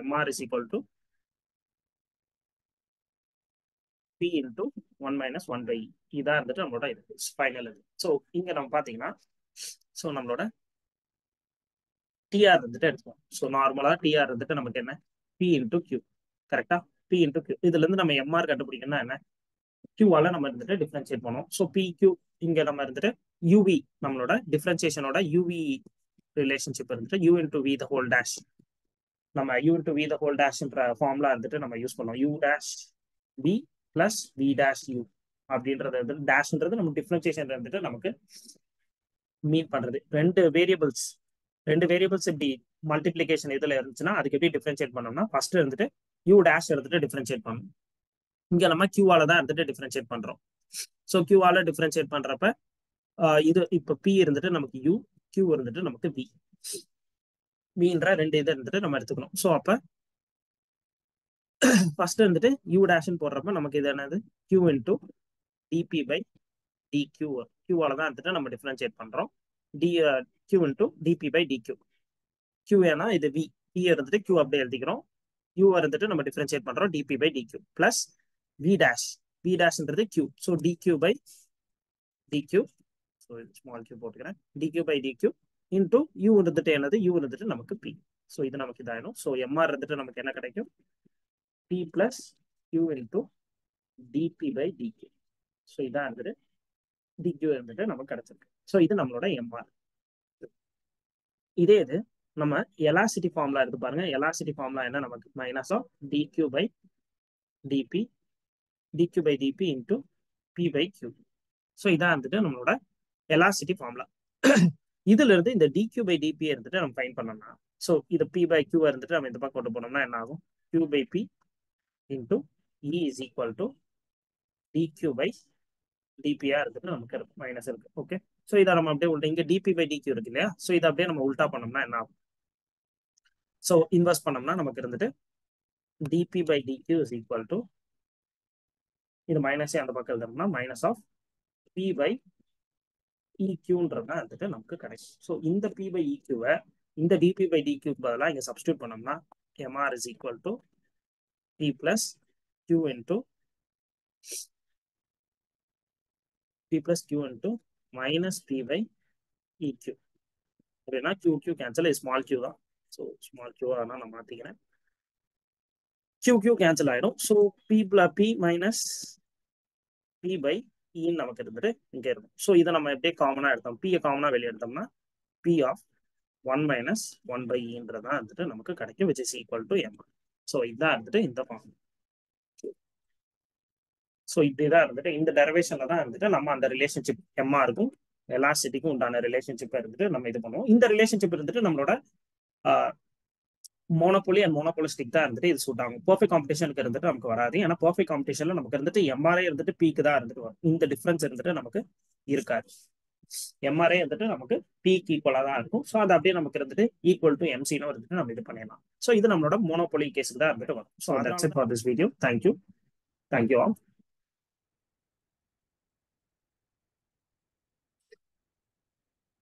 MR is equal to P into 1 minus 1 by E. இதான் இருந்துட்டு நம்மளோட இது ஃபைனல் இது. ஸோ இங்க நம்ம பார்த்தீங்கன்னா ஸோ நம்மளோட டிஆர் இருந்துட்டு எடுத்துக்கோம். ஸோ நார்மலா டிஆர் இருந்துட்டு நமக்கு என்ன பி இன்டூ கியூ, கரெக்டா? P into Q. இதுல இருந்து நம்ம எம்ஆர் கண்டுபிடிக்கணும்னா என்ன, கியூவால நம்ம இருந்துட்டு டிஃபரன்ஷியேட் பண்ணுவோம். ஸோ பி கியூ இங்க நம்ம இருந்துட்டு யூவி நம்மளோட டிஃபரன்சியேஷனோட யூவி ரிலேஷன்ஷிப் இருந்துட்டு U into V the whole dash, நம்ம U into V the whole டேஷ்ன்ற ஃபார்முலா இருந்துட்டு நம்ம யூஸ் பண்ணுவோம். U dash V plus V dash U அப்படின்றது வந்து டேஷ்ன்றது நம்ம டிஃபரன்சியேஷன் இருந்துட்டு நமக்கு மீன் பண்றது. ரெண்டு வேரியபிள்ஸ் இப்படி மல்டிபிளிகேஷன் இதுல இருந்துச்சுன்னா அதுக்கு எப்படி டிஃபரன்ஷியேட் பண்ணோம்னா ஃபர்ஸ்ட் இருந்துட்டு யூ டேஷ் எடுத்துட்டு டிஃபரன்ஷியேட் பண்ணணும். இங்க நம்ம கியூவால தான் இருந்துட்டு டிஃபரன்ஷியேட் பண்றோம். ஸோ கியூவால டிஃபரன்ஷியேட் பண்றப்ப இது இப்போ பி இருந்துட்டு நமக்கு யூ, கியூ இருந்துட்டு நமக்கு வி, வின்ற ரெண்டு இது இருந்துட்டு நம்ம எடுத்துக்கணும். ஸோ அப்ப ஃபர்ஸ்ட் இருந்துட்டு யூ டேஷ்னு போடுறப்ப நமக்கு இது என்னது Q into DP by D Q, கியூவால தான் இருந்துட்டு நம்ம டிஃபரன்ஷியேட் பண்றோம். D Q into DP by D Q, Q ஏன்னா இது வி, பி இருந்துட்டு கியூ அப்படியே எழுதிக்கிறோம். யூ இருந்துட்டு நம்ம டிஃபரன்ஷியேட் பண்றோம் D P by D Q plus V dash, V டேஷ்ன்றது Q. So D Q by D Q, so small Q போட்டுக்கிறேன், D Q by D Q into U இருந்துட்டு என்னது யூ இருந்துட்டு நமக்கு பி. ஸோ இது நமக்கு இதாயிடும். ஸோ எம்ஆர் இருந்துட்டு நமக்கு என்ன கிடைக்கும், P plus Q into DP by dQ. So இதான் இருந்துட்டு டிகியூ இருந்துட்டு நமக்கு கிடைச்சிருக்கு. ஸோ இது நம்மளோட எம்ஆர். இதே இது நம்ம எலாசிட்டி ஃபார்முலா எடுத்து பாருங்க. எலாசிட்டி ஃபார்முலா என்ன, நமக்கு minus of dQ by dP, dQ by dP into P by Q. So இதான் இருந்துட்டு நம்மளோட எலாசிட்டி ஃபார்முலா. இதுல இருந்து இந்த டிகியூ பை டிபி இருந்துட்டு நம்ம ஃபைண்ட் பண்ணோம்னா, ஸோ இது பி பை கியூ இருந்துட்டு நம்ம இந்த பக்கம் கொண்டு போனோம்னா என்ன ஆகும், Q by P into E is equal to D Q by டிபியா இருந்துட்டு நமக்கு இருக்கு, மைனஸ் இருக்கு. ஓகே, ஸோ இதை நம்ம அப்படியே உள்டா இங்க டிபி பை டிகியூ இருக்கு இல்லையா, ஸோ இதை அப்படியே நம்ம உல்டா பண்ணோம்னா என்ன ஆகும், ஸோ இன்வெர்ஸ் பண்ணோம்னா நமக்கு இருந்துட்டு dP by dQ is equal to இது மைனஸே அந்த பக்கம் எழுதணும்னா மைனஸ் ஆஃப் பி பை இக்யூன்றதா வந்துட்டு நமக்கு கிடைக்கும். ஸோ இந்த பி பை இக்யூவை இந்த டிபி பை டிக்யூக்கு பதிலாக இங்கே சப்ஸ்டியூட் பண்ணோம்னா MR is equal to P plus Q into minus P by E Q. அப்படின்னா Q Q cancel, small Q தான். ஸோ ஸ்மால் கியூ ஆனால் நான் மாற்றிக்கிறேன், கியூ கியூ கேன்சல் ஆகிடும். So P minus P by இன்னு நமக்கு இருந்துட்டு இங்கே இருக்கும். ஸோ இதை நம்ம எப்படியே காமனாக எடுத்தோம், பியை காமனாக வெளியே எடுத்தோம்னா பி ஆஃப் 1 minus 1 by E-ன்றதான் வந்துட்டு நமக்கு கிடைக்கும், which is equal to M. So இதான் இருந்துட்டு இந்த ஃபார்ம். ஸோ இப்படிதான் இருந்துட்டு இந்த டெரிவேஷன்ல தான் இருந்துட்டு நம்ம அந்த ரிலேஷன்ஷிப் எம்மா இருக்கும் எலாசிட்டிக்கும் உண்டான ரிலேஷன்ஷிப் இருந்துட்டு நம்ம இது பண்ணுவோம். இந்த ரிலேஷன்ஷிப் இருந்துட்டு நம்மளோட மோனோபோலி அண்ட் மோனோபோலிஸ்டிக் தான் இருந்துட்டு இது சூட் ஆகும். பர்ஃபெக்ட் காம்படிஷனுக்கு இருந்துட்டு நமக்கு வராது. ஏன்னா பர்ஃபெக்ட் காம்படிஷன்ல நமக்கு இருந்துட்டு எம்ஆர்ஏ இருந்துட்டு பீக்கு தான் இருந்துட்டு வரும். இந்த டிஃபரன்ஸ் இருந்துட்டு நமக்கு இருக்காது. எம்ஆர்ஏ வந்துட்டு நமக்கு பீக் ஈக்குவலா தான் இருக்கும். ஸோ அது அப்படியே நமக்கு இருந்துட்டு ஈக்குவல் டு எம்சின்னு வந்துட்டு நம்ம இது பண்ணிடலாம். ஸோ இது நம்மளோட மோனோபோலி கேஸுக்கு தான் இருந்துட்டு வரும். So that's it for this video. Thank you all.